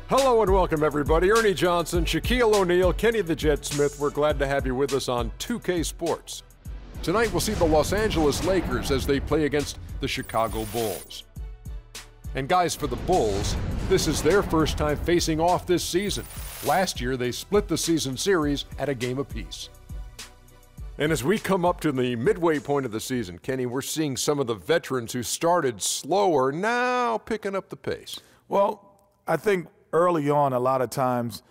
Hello and welcome, everybody. Ernie Johnson, Shaquille O'Neal, Kenny the Jet Smith. We're glad to have you with us on 2K Sports. Tonight, we'll see the Los Angeles Lakers as they play against the Chicago Bulls. And guys, for the Bulls, this is their first time facing off this season. Last year, they split the season series at a game apiece. And as we come up to the midway point of the season, Kenny, we're seeing some of the veterans who started slower now picking up the pace. Well, I think early on, a lot of times,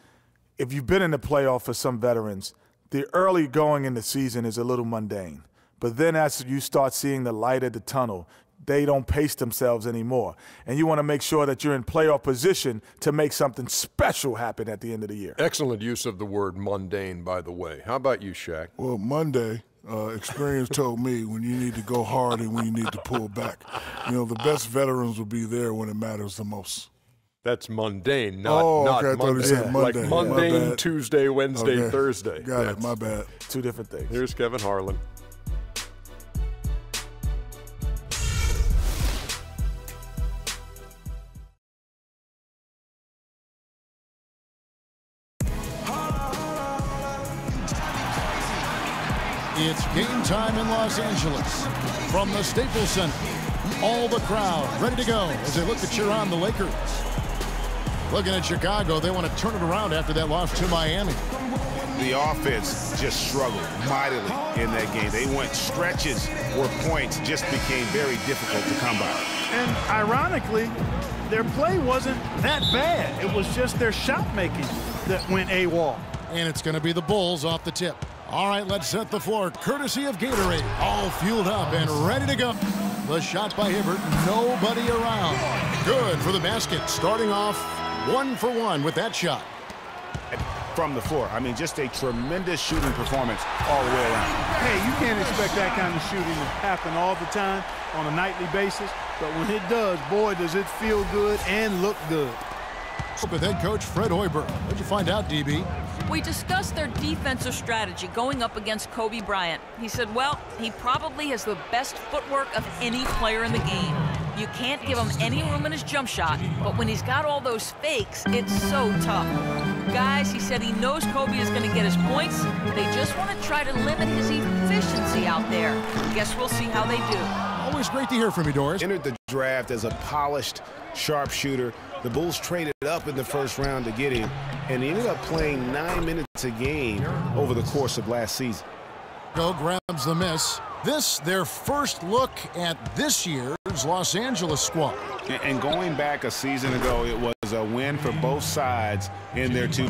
if you've been in the playoff for some veterans, the early going in the season is a little mundane. But then as you start seeing the light at the tunnel, they don't pace themselves anymore. And you want to make sure that you're in playoff position to make something special happen at the end of the year. Excellent use of the word mundane, by the way. How about you, Shaq? Well, Monday, experience told me when you need to go hard and when you need to pull back. You know, the best veterans will be there when it matters the most. That's mundane, not okay, Monday. Monday. Like Yeah, mundane Tuesday, Wednesday, okay. Thursday. Got it, my bad. Two different things. Here's Kevin Harlan. It's game time in Los Angeles. From the Staples Center, all the crowd ready to go as they look to cheer on the Lakers. Looking at Chicago, they want to turn it around after that loss to Miami. The offense just struggled mightily in that game. They went stretches where points just became very difficult to come by. And ironically, their play wasn't that bad. It was just their shot making that went AWOL. And it's going to be the Bulls off the tip. All right, let's set the floor. Courtesy of Gatorade. All fueled up and ready to go. The shot by Hibbert. Nobody around. Good for the basket. Starting off 1 for 1 with that shot. From the floor. I mean, just a tremendous shooting performance all the way around. Hey, you can't expect that kind of shooting to happen all the time on a nightly basis. But when it does, boy, does it feel good and look good. With head coach Fred Hoiberg. What'd you find out, DB? We discussed their defensive strategy going up against Kobe Bryant. He said, well, he probably has the best footwork of any player in the game. You can't give him any room in his jump shot, but when he's got all those fakes, it's so tough. Guys, he said he knows Kobe is going to get his points. They just want to try to limit his efficiency out there. Guess we'll see how they do. Always great to hear from you, Doris. Entered the draft as a polished sharpshooter. The Bulls traded up in the first round to get him, and he ended up playing 9 minutes a game over the course of last season. Go grabs the miss. This, their first look at this year's Los Angeles squad. And going back a season ago, it was a win for both sides in their two.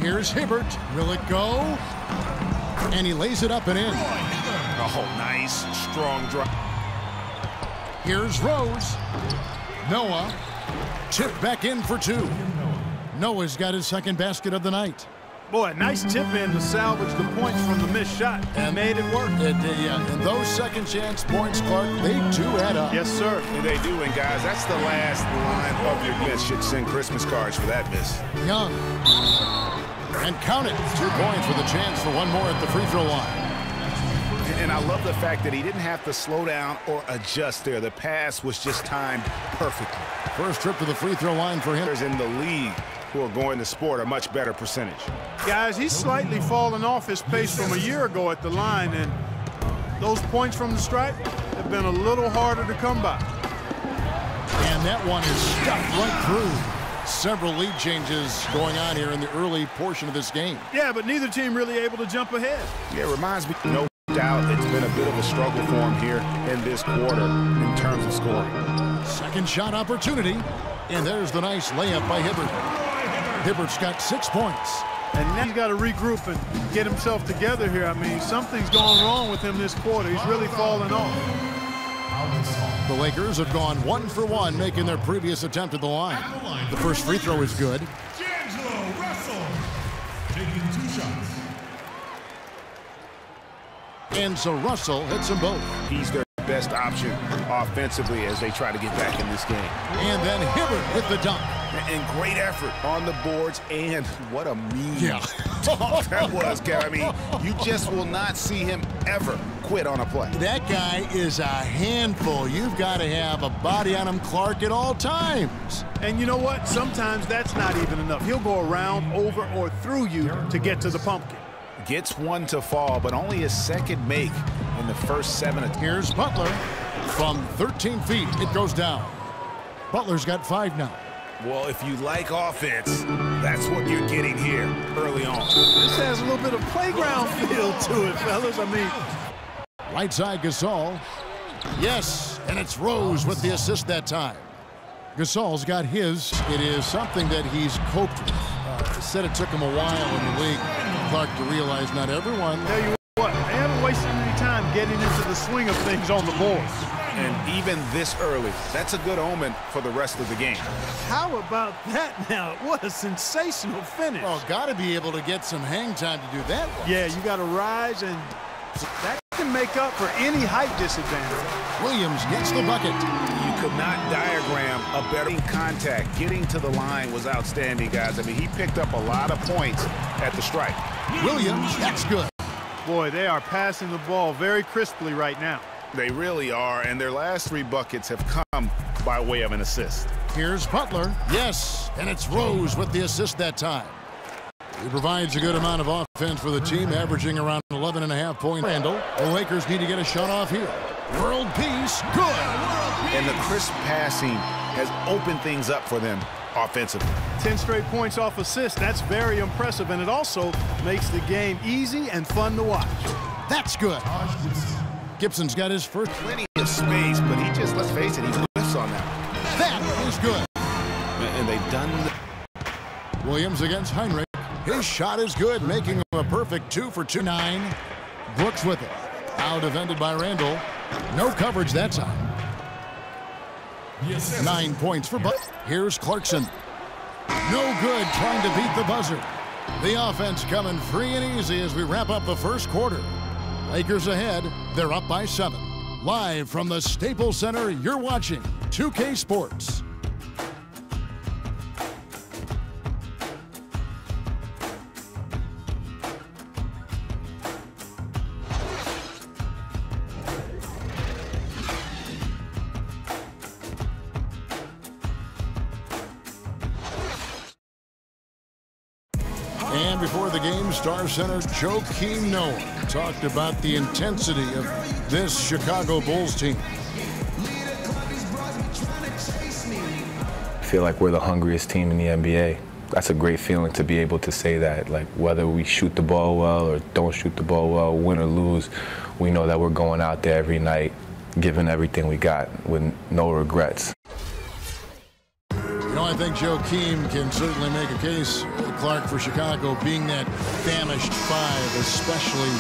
Here's Hibbert. Will it go? And he lays it up and in. Oh, nice, strong drive. Here's Rose. Noah. Tip back in for 2. Noah's got his second basket of the night. Boy, nice tip in to salvage the points from the missed shot and made it work. Yeah, and those second chance points, Clark, they do add up. Yes, sir. And they do, and guys, that's the last line of your miss. Should send Christmas cards for that miss. Young. And count it. 2 points with a chance for one more at the free throw line. And I love the fact that he didn't have to slow down or adjust there. The pass was just timed perfectly. First trip to the free throw line for him. Players in the league who are going to sport a much better percentage. Guys, he's slightly fallen off his pace from a year ago at the line, and those points from the stripe have been a little harder to come by. And that one is stuffed right through. Several lead changes going on here in the early portion of this game. Yeah, but neither team really able to jump ahead. Yeah, it reminds me, no doubt, it's been a bit of a struggle for him here in this quarter in terms of scoring. Second shot opportunity, and there's the nice layup by Hibbert. Hibbert's got 6 points. And now he's got to regroup and get himself together here. I mean, something's going wrong with him this quarter. He's really falling off. The Lakers have gone 1 for 1, making their previous attempt at the line. The first free throw is good. D'Angelo Russell taking 2 shots. And so Russell hits them both. He's their best option offensively as they try to get back in this game. And then Hibbert with the dunk. And great effort on the boards, and what a mean tough that was, Kevin. I mean, you just will not see him ever quit on a play. That guy is a handful. You've got to have a body on him, Clark, at all times. And you know what? Sometimes that's not even enough. He'll go around, over, or through you to get to the pumpkin. Gets one to fall, but only his second make in the first 7 attempts. Here's Butler from 13 feet. It goes down. Butler's got 5 now. Well, if you like offense, that's what you're getting here early on. This has a little bit of playground feel to it, fellas. I mean, right side Gasol. Yes, and it's Rose with the assist that time. Gasol's got his. It is something that he's coped with. Said it took him a while in the league, Clark, to realize not everyone. Tell you what, they haven't wasted any time getting into the swing of things on the boards. And even this early, that's a good omen for the rest of the game. How about that now? What a sensational finish. Oh, got to be able to get some hang time to do that one. Yeah, you got to rise, and that can make up for any height disadvantage. Williams gets the bucket. You could not diagram a better contact. Getting to the line was outstanding, guys. I mean, he picked up a lot of points at the stripe. Williams, that's good. Boy, they are passing the ball very crisply right now. They really are, and their last 3 buckets have come by way of an assist. Here's Butler. Yes, and it's Rose with the assist that time. He provides a good amount of offense for the team, averaging around 11.5 points. Randall, the Lakers need to get a shot off here. World peace, good. And the crisp passing has opened things up for them offensively. 10 straight points off assists. That's very impressive, and it also makes the game easy and fun to watch. That's good. Gibson's got his first. Plenty of space, but he just, let's face it, he whiffs on that. That is good. And they've done the Williams against Heinrich. His shot is good, making him a perfect 2 for 2. 9. Brooks with it. Out defended by Randall. No coverage that time. 9 points for Buck. Here's Clarkson. No good, trying to beat the buzzer. The offense coming free and easy as we wrap up the first quarter. Lakers ahead. They're up by 7. Live from the Staples Center, you're watching 2K Sports. And before the game, Star Center Joakim Noah talked about the intensity of this Chicago Bulls team. I feel like we're the hungriest team in the NBA. That's a great feeling to be able to say that. Like, whether we shoot the ball well or don't shoot the ball well, win or lose, we know that we're going out there every night, giving everything we got with no regrets. You know, I think Joakim can certainly make a case, Clark, for Chicago being that famished 5, especially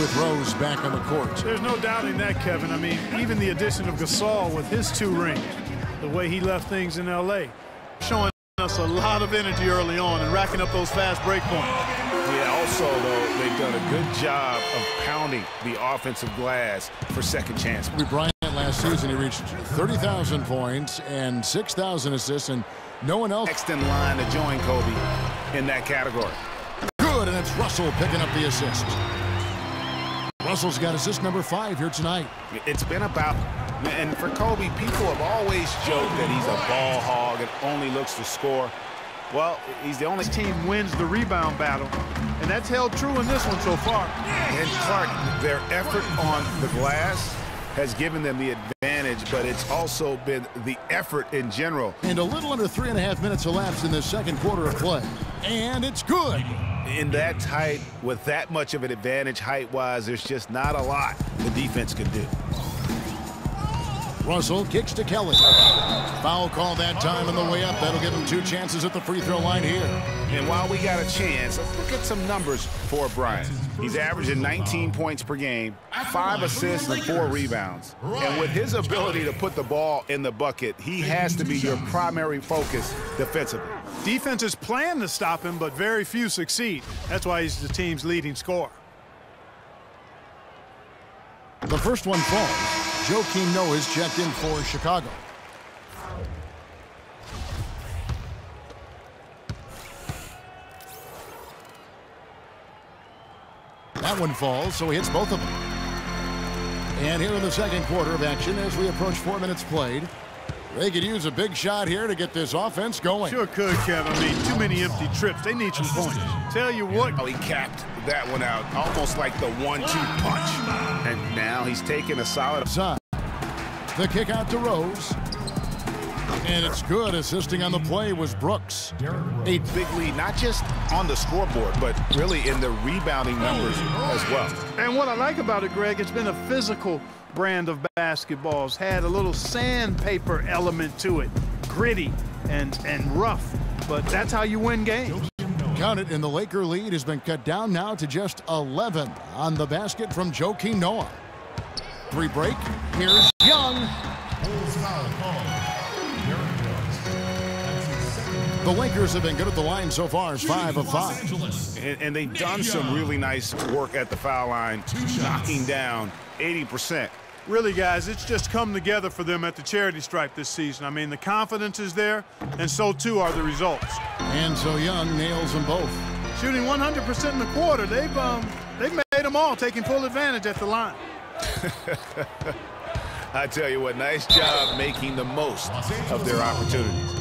with Rose back on the court. There's no doubting that, Kevin. I mean, even the addition of Gasol with his 2 rings, the way he left things in L.A., showing us a lot of energy early on and racking up those fast break points. Yeah, also, though, they've done a good job of pounding the offensive glass for second chance. Bryant last season, he reached 30,000 points and 6,000 assists, and no one else next in line to join Kobe in that category. Good, and it's Russell picking up the assist. Russell's got assist number 5 here tonight. It's been about, and for Kobe, people have always joked that he's a ball hog and only looks to score. Well, he's the only team wins the rebound battle, and that's held true in this one so far. And Clark, their effort on the glass has given them the advantage, but it's also been the effort in general. And a little under 3.5 minutes elapsed in the second quarter of play. And it's good. In that tight, with that much of an advantage height-wise, there's just not a lot the defense can do. Russell kicks to Kelly. Foul call that time on the way up. That'll give him 2 chances at the free throw line here. And while we got a chance, let's look at some numbers for Bryant. He's averaging 19 points per game, 5 assists and 4 rebounds. And with his ability to put the ball in the bucket, he has to be your primary focus defensively. Defenses plan to stop him, but very few succeed. That's why he's the team's leading scorer. The first one falls. Joakim Noah is checked in for Chicago. That one falls, so he hits both of them. And here in the second quarter of action, as we approach 4 minutes played, they could use a big shot here to get this offense going. Sure could, Kevin. I mean, too many empty trips. They need some points. Tell you what. Oh, he capped that one out, almost like the 1-2 punch. And now he's taking a solid. The kick out to Rose. And it's good. Assisting on the play was Brooks. A big lead, not just on the scoreboard, but really in the rebounding numbers as well. And what I like about it, Greg, it's been a physical brand of basketball. It's had a little sandpaper element to it. Gritty and rough. But that's how you win games. Count it, and the Laker lead has been cut down now to just 11 on the basket from Joakim Noah. 3 break. Here's Young. The Lakers have been good at the line so far as 5 of 5. And they've done some really nice work at the foul line, knocking down 80%. Really, guys, it's just come together for them at the charity stripe this season. I mean, the confidence is there, and so too are the results. And so Young nails them both. Shooting 100% in the quarter. They've made them all, taking full advantage at the line. I tell you what, nice job making the most of their opportunities.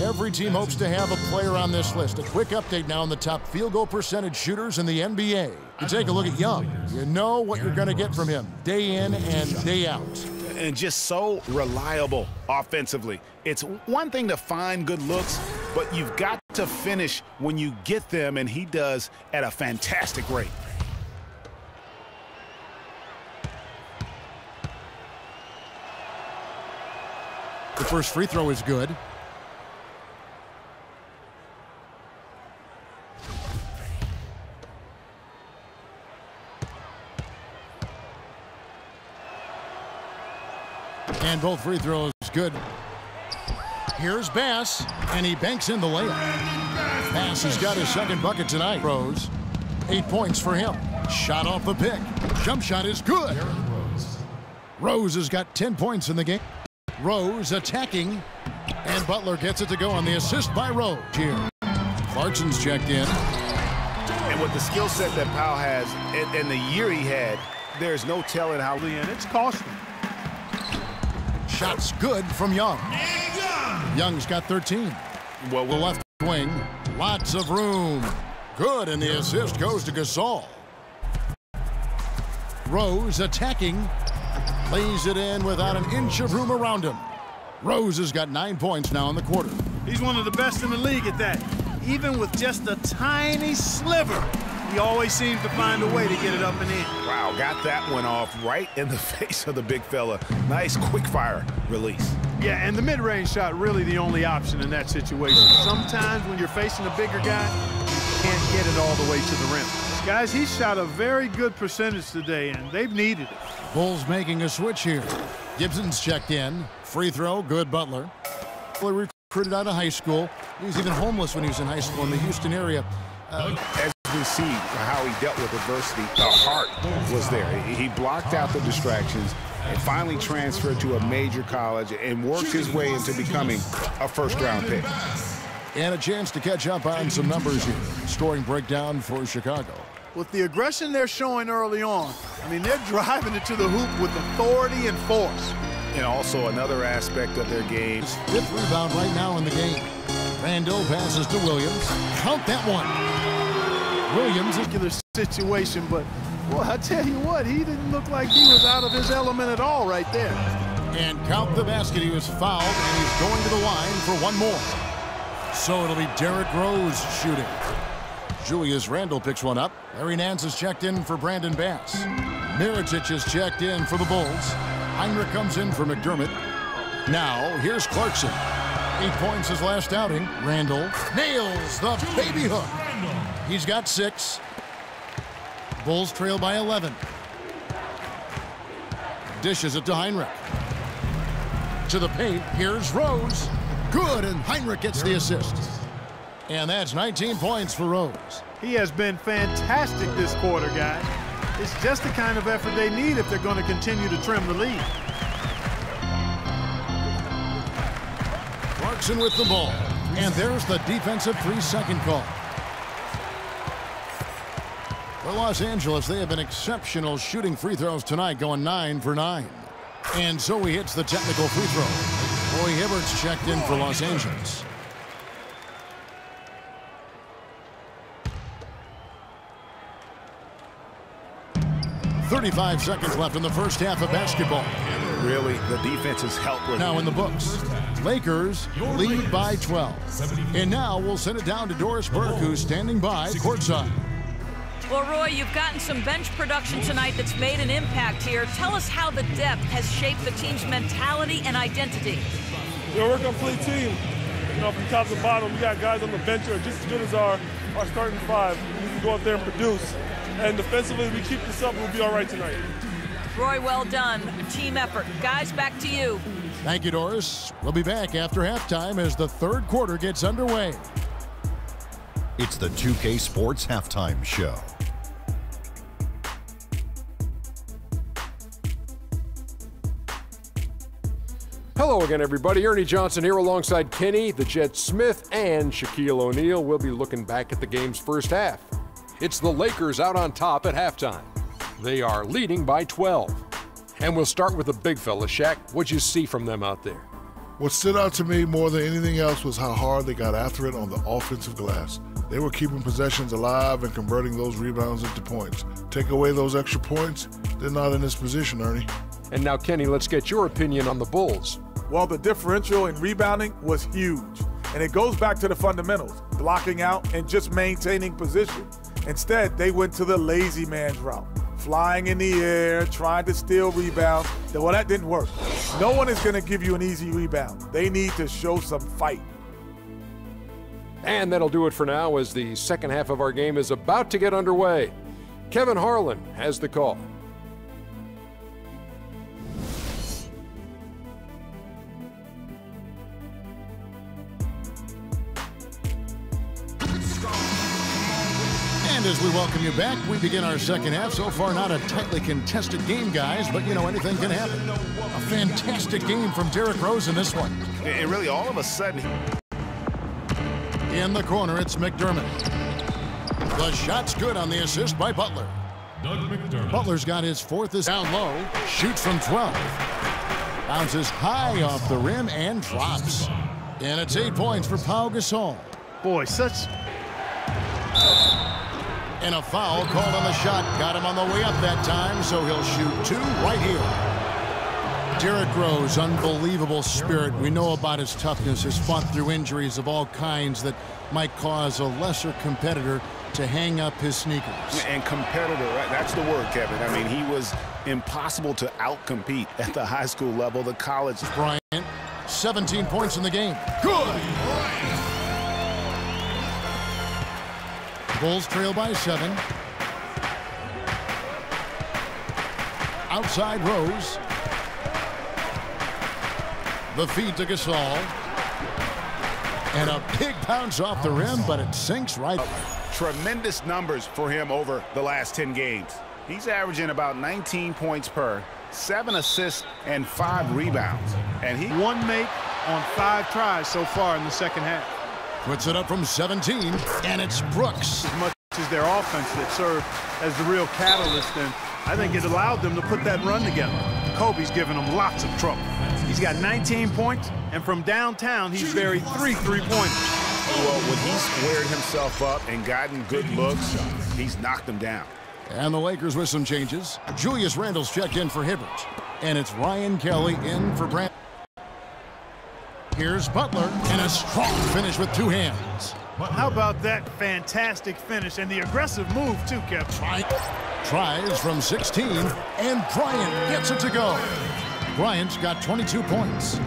Every team hopes to have a player on this list. A quick update now on the top field goal percentage shooters in the NBA. You take a look at Young. You know what you're going to get from him day in and day out. And just so reliable offensively. It's one thing to find good looks, but you've got to finish when you get them, and he does at a fantastic rate. The first free throw is good. And both free throws good. Here's Bass, and he banks in the layup. Bass has got his second bucket tonight. Rose, 8 points for him. Shot off the pick. Jump shot is good. Rose has got 10 points in the game. Rose attacking, and Butler gets it to go on the assist by Rose here. Clarkson's checked in. And with the skill set that Powell has and the year he had, there's no telling how. And it's costly. Shots good from Young. Young's got 13. Well, the left wing, lots of room. Good, and the assist goes to Gasol. Rose attacking, lays it in without an inch of room around him. Rose has got 9 points now in the quarter. He's one of the best in the league at that. Even with just a tiny sliver, he always seems to find a way to get it up and in. Wow, got that one off right in the face of the big fella. Nice quick fire release. Yeah, and the mid-range shot really the only option in that situation. Sometimes when you're facing a bigger guy, you can't get it all the way to the rim. Guys, he shot a very good percentage today, and they've needed it. Bulls making a switch here. Gibson's checked in. Free throw, good Butler. Recruited out of high school. He was even homeless when he was in high school in the Houston area. As we see how he dealt with adversity, the heart was there. He blocked out the distractions and finally transferred to a major college and worked his way into becoming a first-round pick. And a chance to catch up on some numbers here. Scoring breakdown for Chicago. With the aggression they're showing early on, I mean, they're driving it to the hoop with authority and force. And also another aspect of their game. 5th rebound right now in the game. Randall passes to Williams. Count that one. Williams. Particular situation, but well, I tell you what, he didn't look like he was out of his element at all right there. And count the basket. He was fouled, and he's going to the line for one more. So it'll be Derrick Rose shooting. Julius Randle picks one up. Larry Nance is checked in for Brandon Bass. Mirotic is checked in for the Bulls. Heinrich comes in for McDermott. Now, here's Clarkson. 8 points his last outing. Randle nails the baby hook. He's got 6. Bulls trail by 11. Dishes it to Heinrich. To the paint, here's Rose. Good, and Heinrich gets the assist. And that's 19 points for Rose. He has been fantastic this quarter, guys. It's just the kind of effort they need if they're going to continue to trim the lead. Clarkson with the ball. And there's the defensive 3-second call. For Los Angeles, they have been exceptional shooting free throws tonight, going 9 for 9. And so he hits the technical free throw. Roy Hibbert's checked in for Los Angeles. .35 seconds left in the first half of basketball. Really, the defense is helpless. Now in the books, Lakers lead by 12. And now we'll send it down to Doris Burke, who's standing by courtside. Well, Roy, you've gotten some bench production tonight that's made an impact here. Tell us how the depth has shaped the team's mentality and identity. We're a complete team. From top to bottom, we got guys on the bench who are just as good as our starting five. We can go out there and produce. And defensively, we keep this up, we'll be all right tonight. Roy, well done. Team effort. Guys, back to you. Thank you, Doris. We'll be back after halftime as the third quarter gets underway. It's the 2K Sports Halftime Show. Hello again, everybody. Ernie Johnson here alongside Kenny, the Jet Smith, and Shaquille O'Neal. We'll be looking back at the game's first half. It's the Lakers out on top at halftime. They are leading by 12. And we'll start with the big fella. Shaq, what'd you see from them out there? What stood out to me more than anything else was how hard they got after it on the offensive glass. They were keeping possessions alive and converting those rebounds into points. Take away those extra points, they're not in this position, Ernie. And now, Kenny, let's get your opinion on the Bulls. Well, the differential in rebounding was huge. And it goes back to the fundamentals, blocking out and just maintaining position. Instead, they went to the lazy man's route, flying in the air, trying to steal rebounds. Well, that didn't work. No one is going to give you an easy rebound. They need to show some fight. And that'll do it for now as the second half of our game is about to get underway. Kevin Harlan has the call. And as we welcome you back, we begin our second half. So far, not a tightly contested game, guys, but, anything can happen. A fantastic game from Derrick Rose in this one. And really, all of a sudden... In the corner, it's McDermott. The shot's good on the assist by Butler. Butler's got his fourth assist down low, shoots from 12. Bounces high off the rim and drops. And it's 8 points for Pau Gasol. Boy, such... And a foul called on the shot. Got him on the way up that time, so he'll shoot 2 right here. Derrick Rose, unbelievable spirit. We know about his toughness, has fought through injuries of all kinds that might cause a lesser competitor to hang up his sneakers. And competitor, right? That's the word, Kevin. I mean, he was impossible to outcompete at the high school level, the college. Bryant, 17 points in the game. Good! Bulls trail by 7. Outside Rose. The feed to Gasol. And a big bounce off the rim, but it sinks right. Tremendous numbers for him over the last 10 games. He's averaging about 19 points per, 7 assists, and 5 rebounds. And he 1 make on 5 tries so far in the second half. Puts it up from 17, and it's Brooks. As much as their offense that served as the real catalyst, and I think it allowed them to put that run together. Kobe's giving them lots of trouble. He's got 19 points, and from downtown, he's buried 3 3-pointers. Well, when he's squared himself up and gotten good looks, he's knocked them down. And the Lakers with some changes. Julius Randle's checked in for Hibbert, and it's Ryan Kelly in for Brand. Here's Butler, and a strong finish with 2 hands. How about that fantastic finish and the aggressive move, too, Kevin? Tries from 16, and Bryant gets it to go. Bryant's got 22 points.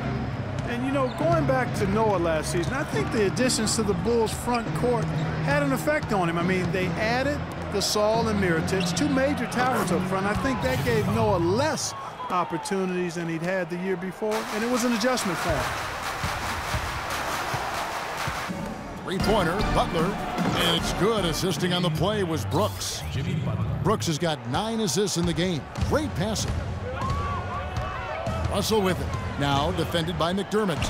And, going back to Noah last season, I think the additions to the Bulls' front court had an effect on him. I mean, they added Gasol and Mirotic, 2 major talents up front. I think that gave Noah less opportunities than he'd had the year before, and it was an adjustment for him. 3-pointer, Butler, and it's good. Assisting on the play was Brooks. Brooks has got 9 assists in the game. Great passing. Russell with it. Now defended by McDermott.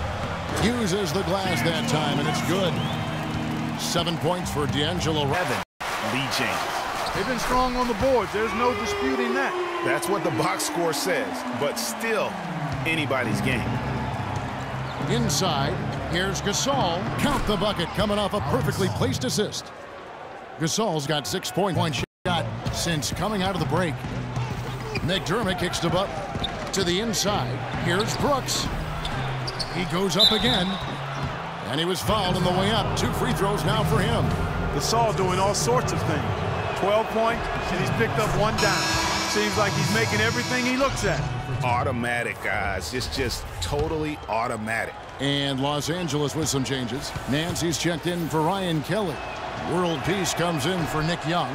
Uses the glass that time, and it's good. 7 points for D'Angelo. Lead changes. They've been strong on the boards. There's no disputing that. That's what the box score says, but still anybody's game. Inside, here's Gasol. Count the bucket coming off a perfectly placed assist. Gasol's got 6-point shot since coming out of the break. McDermott kicks to Butler. To the inside, here's Brooks. He goes up again, and he was fouled on the way up. 2 free throws now for him. Gasol doing all sorts of things. 12 points, and he's picked up 1 dime. Seems like he's making everything he looks at. Automatic, guys. It's just totally automatic. And Los Angeles with some changes. Nancy's checked in for Ryan Kelly. World Peace comes in for Nick Young.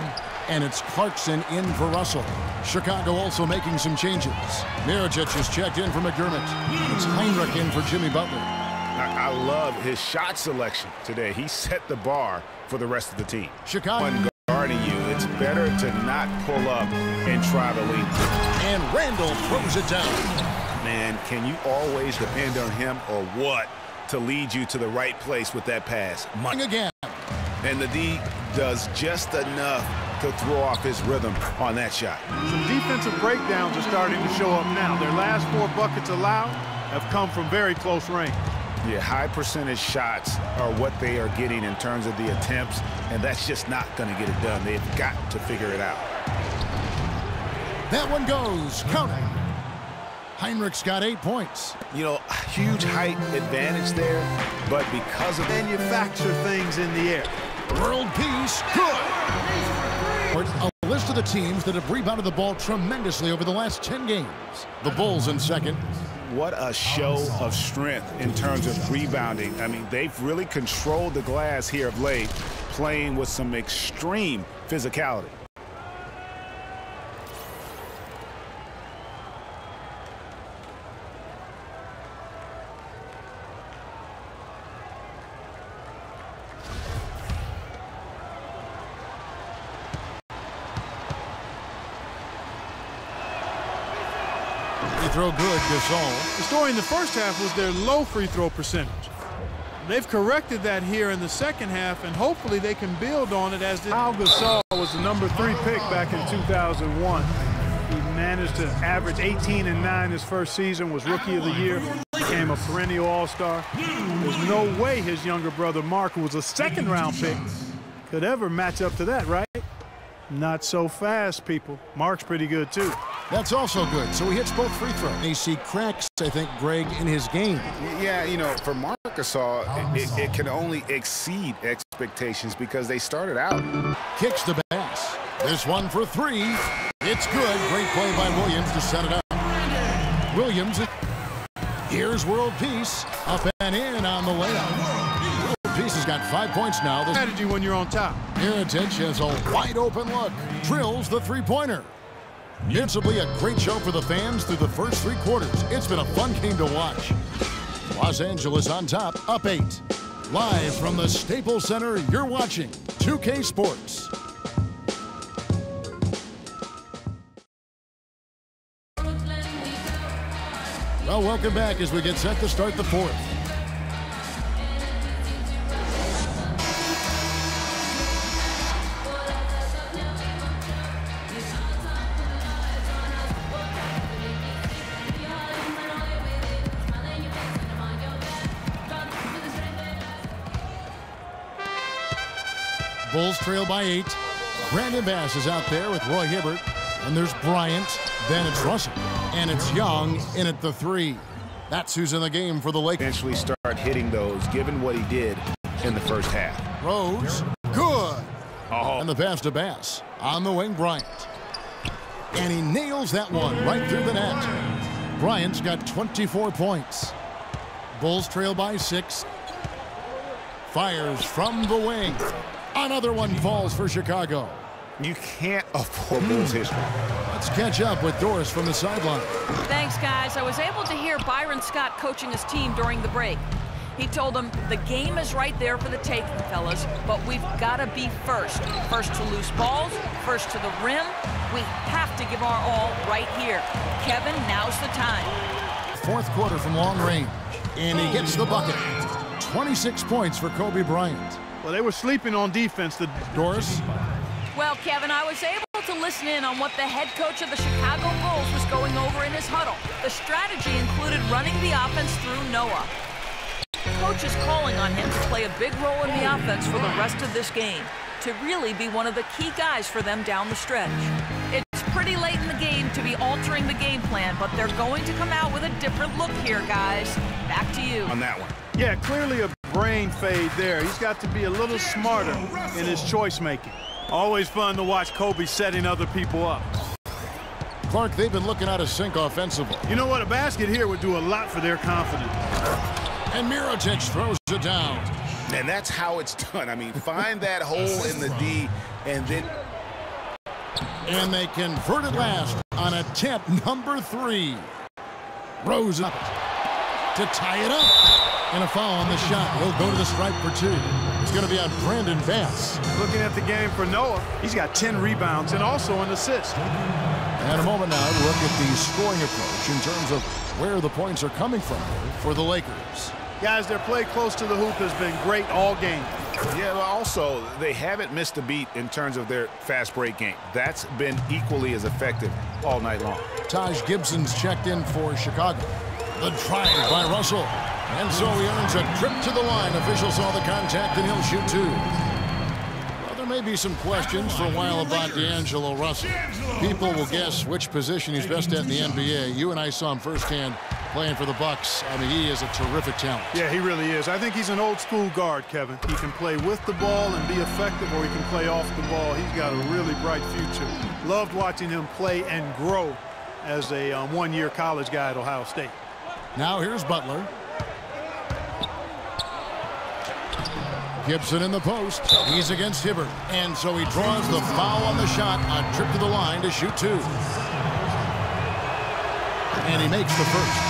And it's Clarkson in for Russell. Chicago also making some changes. Mirotic is checked in for McDermott. It's Heinrich in for Jimmy Butler. I love his shot selection today. He set the bar for the rest of the team. Chicago. When guarding you, it's better to not pull up and try to lead. And Randall throws it down. Man, can you always depend on him or what to lead you to the right place with that pass? Again. And the D does just enough to throw off his rhythm on that shot. Some defensive breakdowns are starting to show up now. Their last 4 buckets allowed have come from very close range. Yeah, high percentage shots are what they are getting in terms of the attempts, and that's just not going to get it done. They've got to figure it out. That one goes. Counting. Heinrich's got 8 points. You know, huge height advantage there, but because of manufacture things in the air. World Peace, good. A list of the teams that have rebounded the ball tremendously over the last 10 games. The Bulls in second. What a show of strength in terms of rebounding. I mean, they've really controlled the glass here of late, playing with some extreme physicality. Throw good, Gasol. The story in the first half was their low free throw percentage. They've corrected that here in the second half, and hopefully they can build on it as Al Gasol was the number 3 pick back in 2001. He managed to average 18 and 9 his first season, was Rookie of the Year, became a perennial All-Star. There's no way his younger brother Mark, who was a 2nd-round pick, could ever match up to that, right? Not so fast, people. Mark's pretty good, too. That's also good. So he hits both free throws. They see cracks, I think, Greg, in his game. Yeah, you know, for Marc Gasol, it can only exceed expectations because they started out. Kicks the pass. This one for 3. It's good. Great play by Williams to set it up. Williams. Here's World Peace. Up and in on the layup. World Peace has got 5 points now. The strategy when you're on top. Mirotic has a wide open look. Drills the 3-pointer. Principally a great show for the fans through the first 3 quarters. It's been a fun game to watch. Los Angeles on top, up 8. Live from the Staples Center, you're watching 2K Sports. Well, welcome back as we get set to start the 4th. Bulls trail by 8. Brandon Bass is out there with Roy Hibbert. And there's Bryant. Then it's Russell. And it's Young in at the 3. That's who's in the game for the Lakers. Eventually start hitting those, given what he did in the first half. Rose. Good. And the pass to Bass. On the wing, Bryant. And he nails that one right through the net. Bryant's got 24 points. Bulls trail by 6. Fires from the wing. Another one falls for Chicago. You can't afford Bulls history. Let's catch up with Doris from the sideline. Thanks, guys. I was able to hear Byron Scott coaching his team during the break. He told them the game is right there for the taking, fellas, but we've got to be first. First to loose balls, first to the rim. We have to give our all right here. Kevin, now's the time. 4th quarter from long range, and he gets the bucket. 26 points for Kobe Bryant. Well, they were sleeping on defense. Doris. Well, Kevin, I was able to listen in on what the head coach of the Chicago Bulls was going over in his huddle. The strategy included running the offense through Noah. Coach is calling on him to play a big role in the offense for the rest of this game, to really be one of the key guys for them down the stretch. It's pretty late in the game to be altering the game plan, but they're going to come out with a different look here, guys. Back to you. On that one. Yeah, clearly a brain fade there. He's got to be a little smarter in his choice making. Always fun to watch Kobe setting other people up. Clark, they've been looking out of sync offensively. You know what? A basket here would do a lot for their confidence. And Mirotic throws it down. And that's how it's done. I mean, find that hole in the D and then... And they convert it last on attempt number 3. Rose up to tie it up. And a foul on the shot. He'll go to the stripe for 2. It's going to be on Brandon Bass. Looking at the game for Noah, he's got 10 rebounds and also an assist. And a moment now to look at the scoring approach in terms of where the points are coming from for the Lakers. Guys, their play close to the hoop has been great all game. Yeah, but also, they haven't missed a beat in terms of their fast break game. That's been equally as effective all night long. Taj Gibson's checked in for Chicago. The drive by Russell. And so he earns a trip to the line. Officials saw the contact, and he'll shoot 2. Well, there may be some questions for a while about D'Angelo Russell. People will guess which position he's best at in the NBA. You and I saw him firsthand playing for the Bucks. I mean, he is a terrific talent. Yeah, he really is. I think he's an old-school guard, Kevin. He can play with the ball and be effective, or he can play off the ball. He's got a really bright future. Loved watching him play and grow as a one-year college guy at Ohio State. Now here's Butler. Gibson in the post. He's against Hibbert. And so he draws the foul on the shot. A trip to the line to shoot 2. And he makes the first.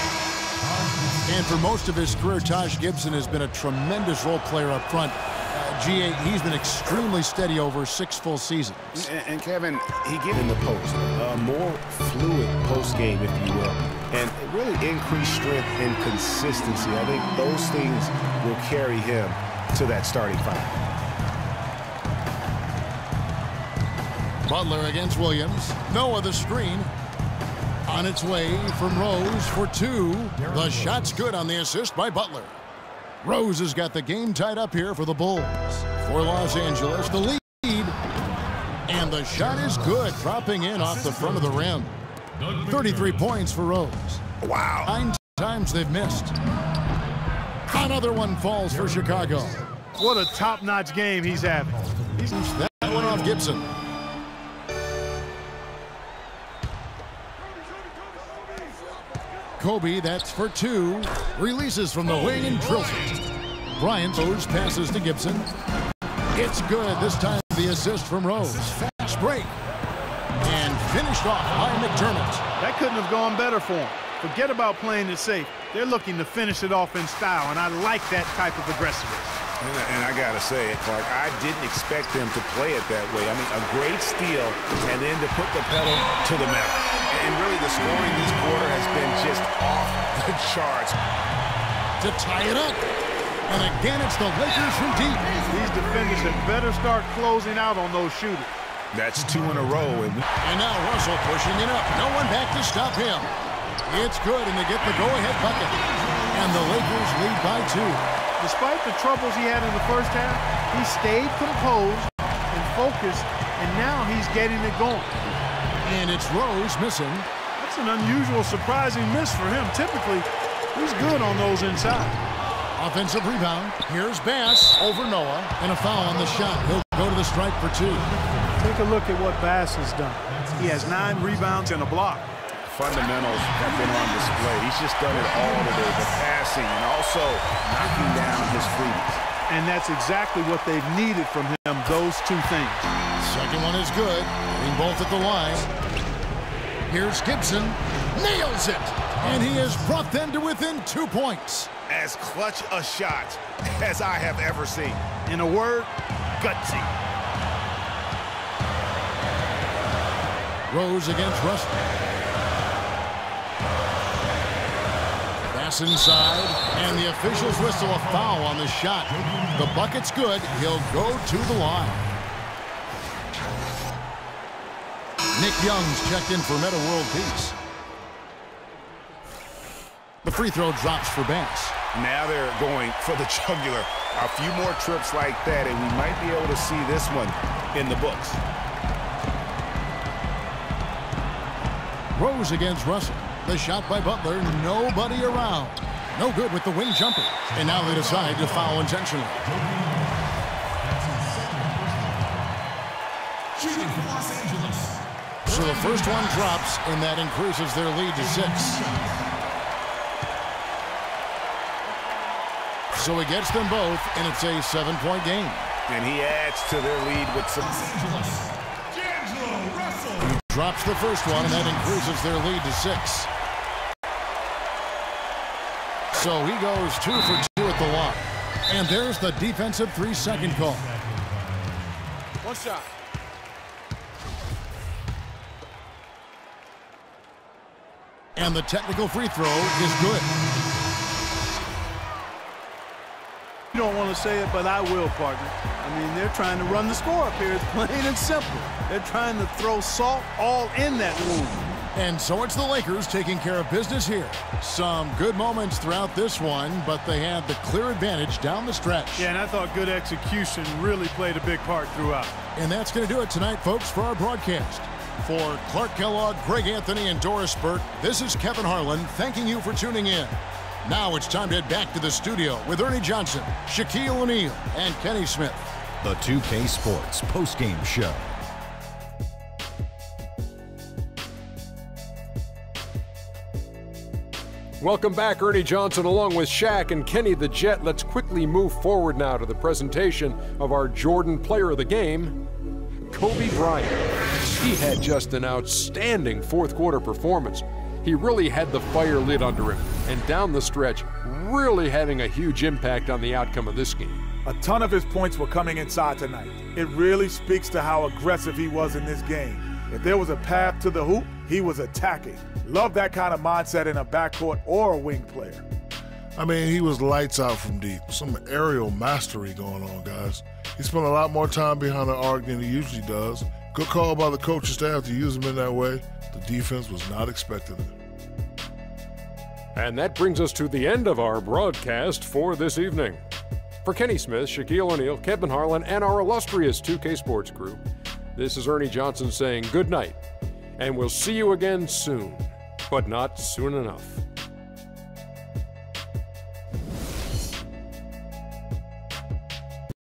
And for most of his career, Taj Gibson has been a tremendous role player up front. G8, he's been extremely steady over 6 full seasons. And Kevin, he gets in the post. A more fluid post game, if you will. And it really increased strength and consistency. I think those things will carry him to that starting 5. Butler against Williams. Noah the screen. On its way from Rose for 2. The shot's good on the assist by Butler. Rose has got the game tied up here for the Bulls. For Los Angeles, the lead. And the shot is good, dropping in off the front of the rim. 33 points for Rose. Wow. 9 times they've missed. Another one falls for Chicago. What a top-notch game he's having. That one off Gibson. Kobe, that's for 2. Releases from the wing and drills it. Bryant Rose passes to Gibson. It's good. This time the assist from Rose. Fast break. And finished off by McDermott. That couldn't have gone better for him. Forget about playing it safe. They're looking to finish it off in style, and I like that type of aggressiveness. And I got to say it, Clark, I didn't expect them to play it that way. I mean, a great steal, and then to put the pedal to the metal. And really, the scoring this quarter has been just off the charts. To tie it up. And again, it's the Lakers from deep. These defenders had better start closing out on those shooters. That's 2 in a row. And now Russell pushing it up. No one back to stop him. It's good, and they get the go-ahead bucket. And the Lakers lead by 2. Despite the troubles he had in the first half, he stayed composed and focused, and now he's getting it going. And it's Rose missing. That's an unusual, surprising miss for him. Typically, he's good on those inside. Offensive rebound. Here's Bass over Noah. And a foul on the shot. He'll go to the stripe for 2. Take a look at what Bass has done. He has 9 rebounds and a block. Fundamentals have been on display. He's just done it all today. The passing and also knocking down his freebies. And that's exactly what they've needed from him, those 2 things. Second one is good. Getting both at the line. Here's Gibson. Nails it. And he has brought them to within 2 points. As clutch a shot as I have ever seen. In a word, gutsy. Rose against Russell. Pass inside, and the officials whistle a foul on the shot. The bucket's good. He'll go to the line. Nick Young's checked in for Meta World Peace. The free throw drops for Bass. Now they're going for the jugular. A few more trips like that, and we might be able to see this one in the books. Rose against Russell. The shot by Butler, nobody around. No good with the wing jumper. And now they decide to foul intentionally. So the first one drops, and that increases their lead to 6. So he gets them both, and it's a 7-point game. And he adds to their lead with some... He drops the first one, and that increases their lead to 6. So he goes 2 for 2 at the line. And there's the defensive 3-second call. One shot. And the technical free throw is good. You don't want to say it, but I will, partner. I mean, they're trying to run the score up here. It's plain and simple. They're trying to throw salt all in that wound. And so it's the Lakers taking care of business here. Some good moments throughout this one, but they had the clear advantage down the stretch. Yeah, and I thought good execution really played a big part throughout. And that's going to do it tonight, folks, for our broadcast. For Clark Kellogg, Greg Anthony, and Doris Burke, this is Kevin Harlan thanking you for tuning in. Now it's time to head back to the studio with Ernie Johnson, Shaquille O'Neal, and Kenny Smith. The 2K Sports postgame show. Welcome back, Ernie Johnson along with Shaq and Kenny the Jet. Let's quickly move forward now to the presentation of our Jordan Player of the Game, Kobe Bryant. He had just an outstanding fourth quarter performance. He really had the fire lit under him, and down the stretch, really having a huge impact on the outcome of this game. A ton of his points were coming inside tonight. It really speaks to how aggressive he was in this game. If there was a path to the hoop, he was attacking. Love that kind of mindset in a backcourt or a wing player. I mean, he was lights out from deep. Some aerial mastery going on, guys. He spent a lot more time behind the arc than he usually does. Good call by the coaching staff to use him in that way. The defense was not expecting it. And that brings us to the end of our broadcast for this evening. For Kenny Smith, Shaquille O'Neal, Kevin Harlan, and our illustrious 2K Sports crew, this is Ernie Johnson saying good night, and we'll see you again soon, but not soon enough.